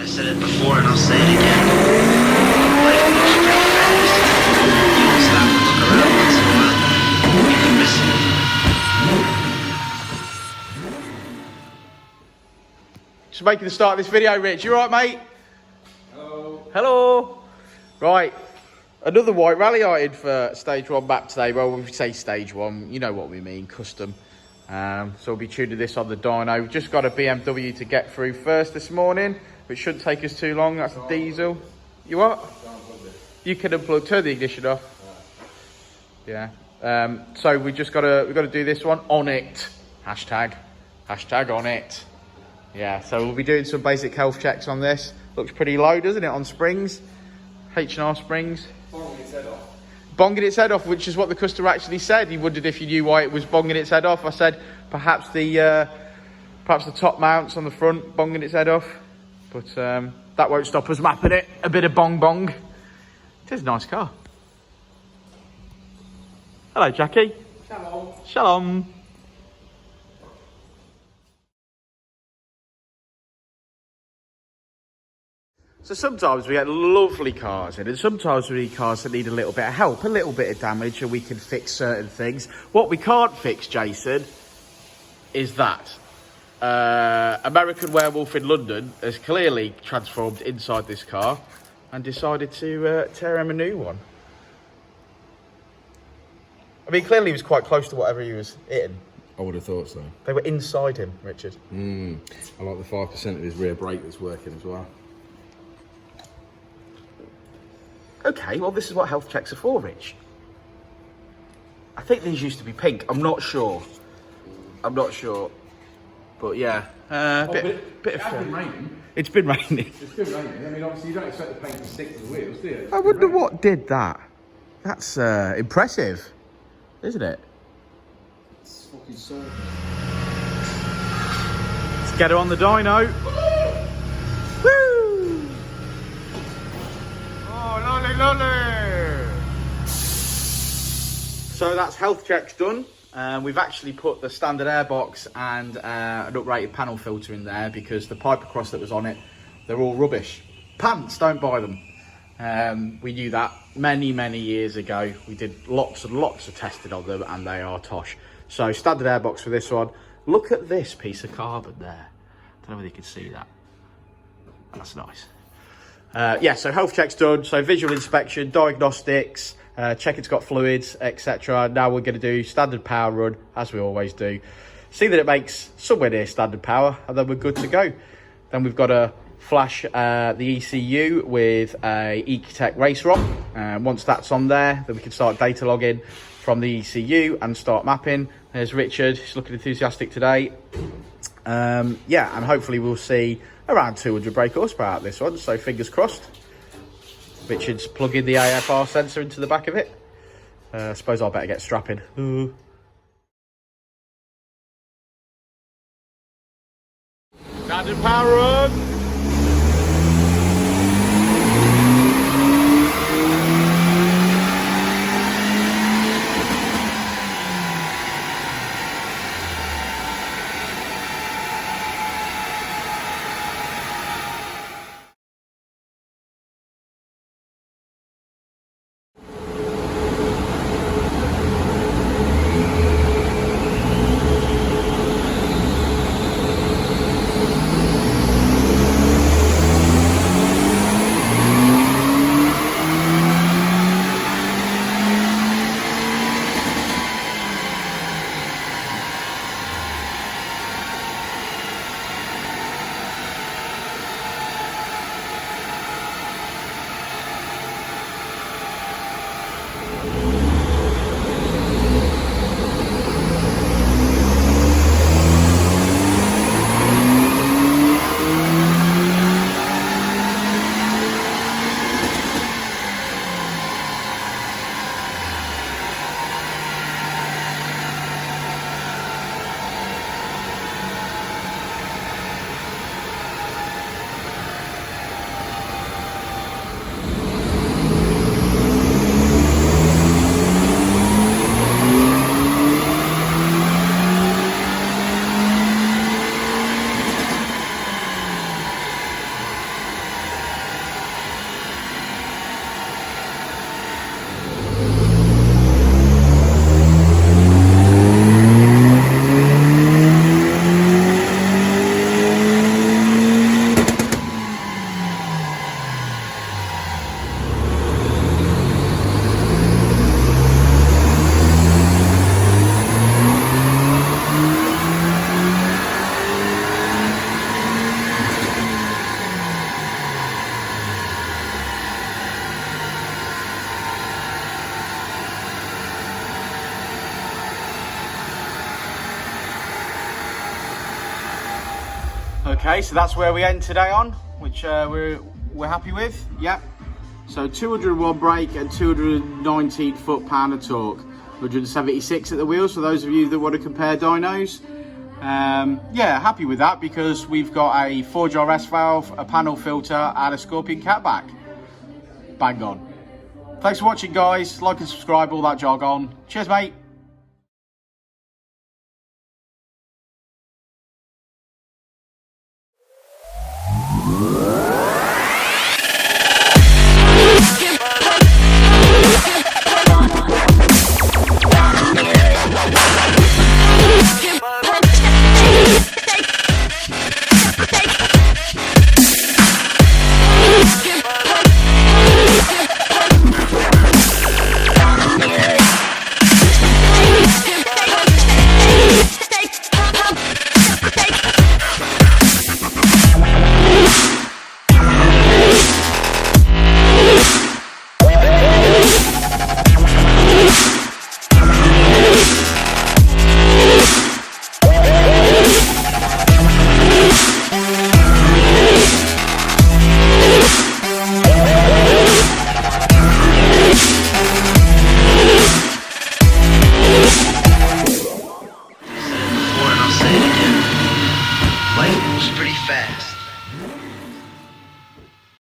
I said it before and I'll say it again. Life moves pretty fast. You don't stop and look around once in a while, you can miss it. Just making the start of this video, Rich. You alright, mate? Hello. Hello. Right. Another white Ralliart in for stage 1 map today. Well, when we say stage 1, you know what we mean, custom. So we'll be tuning this on the dyno. We've just got a BMW to get through first this morning, which shouldn't take us too long. That's a diesel. You what? You can unplug, turn the ignition off. Yeah. So we've got to do this one on it. Hashtag on it. Yeah. So we'll be doing some basic health checks on this. Looks pretty low, doesn't it? On springs, H&R springs. Bonging its head off. Bonging its head off, which is what the customer actually said. He wondered if you knew why it was bonging its head off. I said perhaps the top mounts on the front bonging its head off, but that won't stop us mapping it. A bit of bong bong. It is a nice car. Hello, Jackie. Shalom. Shalom. So sometimes we get lovely cars in, and sometimes we need cars that need a little bit of help, a little bit of damage, and we can fix certain things. What we can't fix, Jason, is that. American Werewolf in London has clearly transformed inside this car and decided to tear him a new one. I mean, clearly he was quite close to whatever he was hitting. I would have thought so. They were inside him, Richard. I like the 5% of his rear brake that's working as well. Okay, well, this is what health checks are for, Rich. I think these used to be pink. I'm not sure. But yeah, bit of been raining. It's been raining. It's been raining. I mean, obviously, you don't expect the paint to stick to the wheels, do you? I wonder what did that. That's impressive, isn't it? It's fucking so. Let's get her on the dyno. Woo! Oh, lolly, lolly! So that's health checks done. We've actually put the standard airbox and an uprated panel filter in there because the pipe across that was on it, they're all rubbish. Pants, don't buy them. We knew that many years ago. We did lots and lots of testing on them and they are tosh. So standard airbox for this one. Look at this piece of carbon there. Don't know whether you can see that. That's nice. Yeah, so health check's done. So visual inspection, diagnostics, check it's got fluids, etc. Now we're going to do standard power run, as we always do. See that it makes somewhere near standard power, and then we're good to go. Then we've got to flash the ECU with a Ecutek race ROM. Once that's on there, then we can start data logging from the ECU and start mapping. There's Richard, he's looking enthusiastic today. Yeah, and hopefully we'll see around 200 brake horsepower out of this one, so fingers crossed. Richard's plugging the AFR sensor into the back of it. I suppose I'll better get strapping. Standard power run. Okay, so that's where we end today on, which we're happy with. Yep. So 201 brake and 219 foot-pound of torque. 176 at the wheels for those of you that want to compare dynos. Yeah, happy with that because we've got a 4-jar S valve, a panel filter and a Scorpion catback. Bang on. Thanks for watching, guys. Like and subscribe, all that jargon. Cheers, mate. Said it before and I'll say it again. Life moves pretty fast.